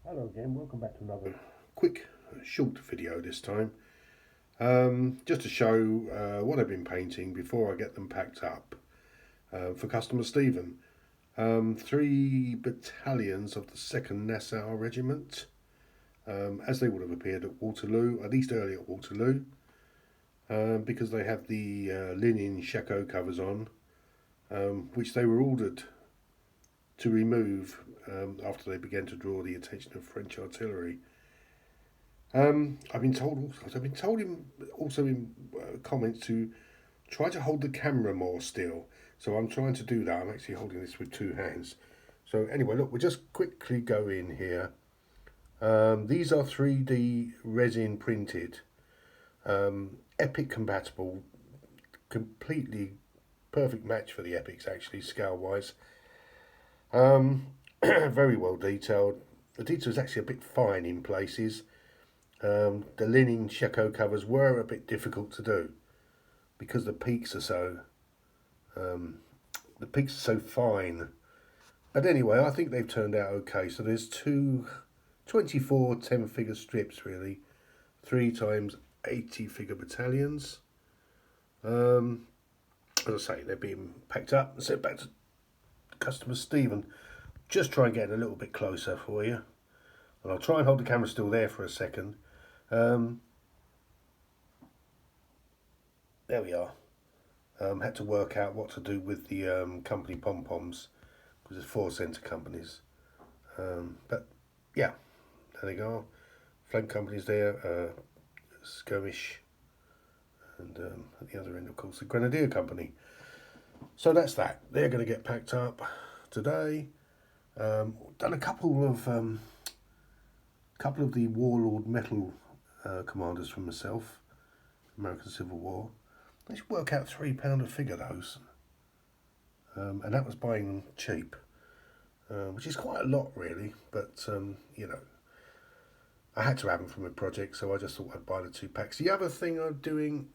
Hello again, welcome back to another quick short video this time. Just to show what I've been painting before I get them packed up for customer Stephen. Three battalions of the 2nd Nassau Regiment, as they would have appeared at Waterloo, at least early at Waterloo, because they have the linen shako covers on, which they were ordered to remove after they began to draw the attention of French artillery. I've been told also in comments to try to hold the camera more still. So I'm trying to do that. I'm actually holding this with two hands. So anyway, look, we'll just quickly go in here. These are 3D resin printed, Epic compatible, completely perfect match for the Epics actually, scale wise. Very well detailed. The detail is actually a bit fine in places. The linen shako covers were a bit difficult to do because the peaks are so fine. But anyway, I think they've turned out okay. So there's 24 10-figure strips really, 3 times 80 figure battalions. As I say, they're being packed up and sent back to customer Stephen. Just try and get a little bit closer for you, and I'll try and hold the camera still there for a second. There we are. Had to work out what to do with the company pom-poms because there's 4 centre companies. But yeah, there they go. Flag companies there, Skirmish, and at the other end, of course, the Grenadier Company. So that's that. They're going to get packed up today. Done a couple of the Warlord metal commanders from myself, American Civil War. They should work out £3 a figure, those, and that was buying them cheap, which is quite a lot really. But you know, I had to have them from a project, so I just thought I'd buy the 2 packs. The other thing I'm doing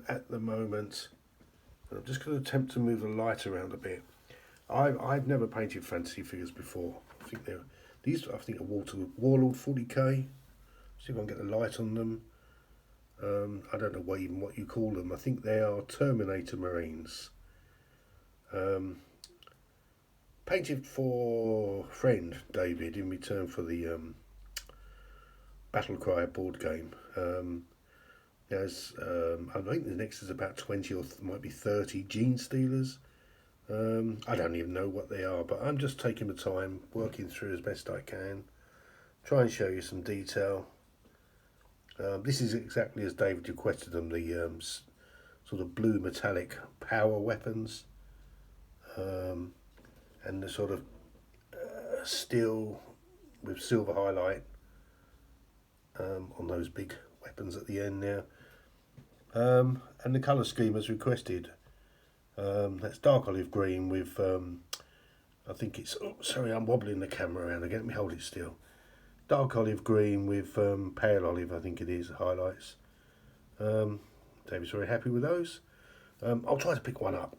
at the moment, I'm just going to attempt to move the light around a bit. I've never painted fantasy figures before. I think are Warlord 40k. See if I can get the light on them. I don't know what you call them. I think they are Terminator Marines. Painted for friend David in return for the Battle Cry board game. I think the next is about 20 or might be 30 Gene Stealers. I don't even know what they are, but I'm just taking the time, working through as best I can, try and show you some detail. This is exactly as David requested them, the sort of blue metallic power weapons, and the sort of steel with silver highlight on those big weapons at the end there. And the colour scheme as requested. That's dark olive green with, I think it's, sorry, I'm wobbling the camera around again, let me hold it still. Dark olive green with pale olive, I think it is, highlights. David's very happy with those. I'll try to pick one up.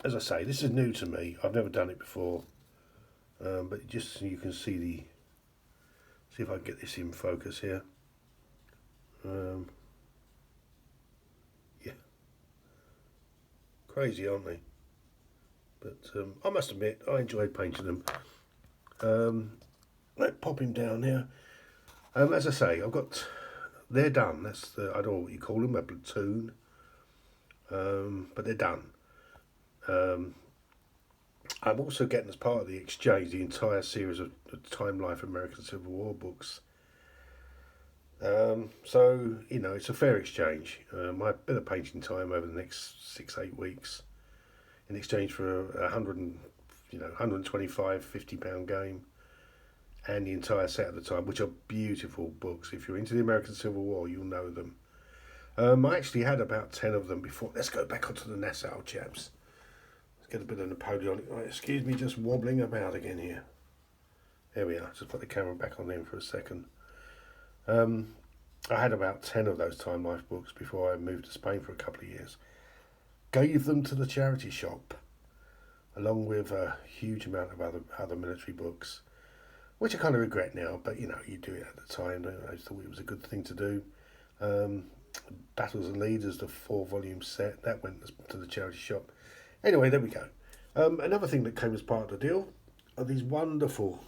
As I say, this is new to me, I've never done it before. But just so you can see see if I can get this in focus here. Yeah, crazy, aren't they? But I must admit, I enjoyed painting them. Let's pop him down here. As I say, they're done. I don't know what you call them, a platoon. But they're done. I'm also getting, as part of the exchange, the entire series of the Time Life American Civil War books. So, you know, it's a fair exchange. My bit of painting time over the next 6-8 weeks in exchange for 125 £50 game and the entire set at the time, which are beautiful books. If you're into the American Civil War, you'll know them. I actually had about 10 of them before. Let's go back onto the Nassau, chaps. Let's get a bit of napoleonic. Right, excuse me, just wobbling about again here. There we are. Just put the camera back on them for a second. I had about 10 of those Time Life books before I moved to Spain for a couple of years. Gave them to the charity shop, along with a huge amount of other military books. which I kind of regret now, but you know, you do it at the time. I thought it was a good thing to do. Battles and Leaders, the 4-volume set, that went to the charity shop. Anyway, there we go. Another thing that came as part of the deal are these wonderful,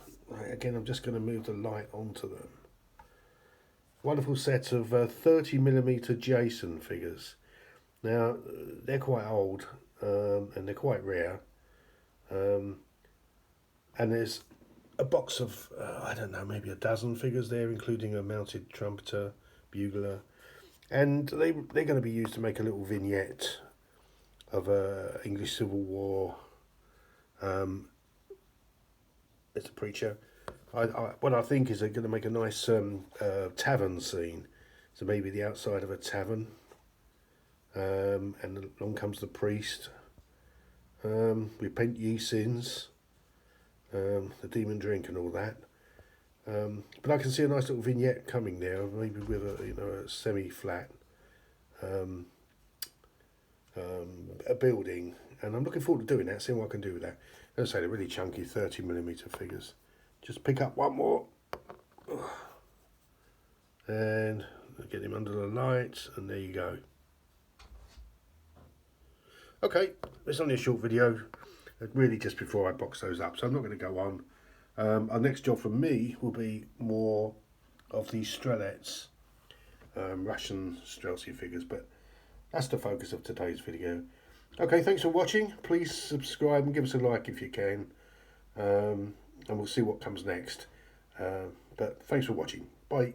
again, I'm just going to move the light onto them. Wonderful set of 30mm Jason figures. Now, they're quite old and they're quite rare. And there's a box of, I don't know, maybe a dozen figures there, including a mounted trumpeter, bugler. And they're going to be used to make a little vignette of English Civil War. It's a preacher. What I think is they're going to make a nice tavern scene. So maybe the outside of a tavern. And along comes the priest. Repent ye sins. The demon drink and all that. But I can see a nice little vignette coming there, maybe with a semi-flat a building, and I'm looking forward to doing that, seeing what I can do with that. As I say, they're really chunky 30mm figures. Just pick up one more, and get him under the lights, and there you go. Okay, it's only a short video, really just before I box those up, so I'm not going to go on. Our next job for me will be more of these Strelets, Russian Streltsy figures, but that's the focus of today's video. Okay, thanks for watching. Please subscribe and give us a like if you can, and we'll see what comes next. But thanks for watching. Bye.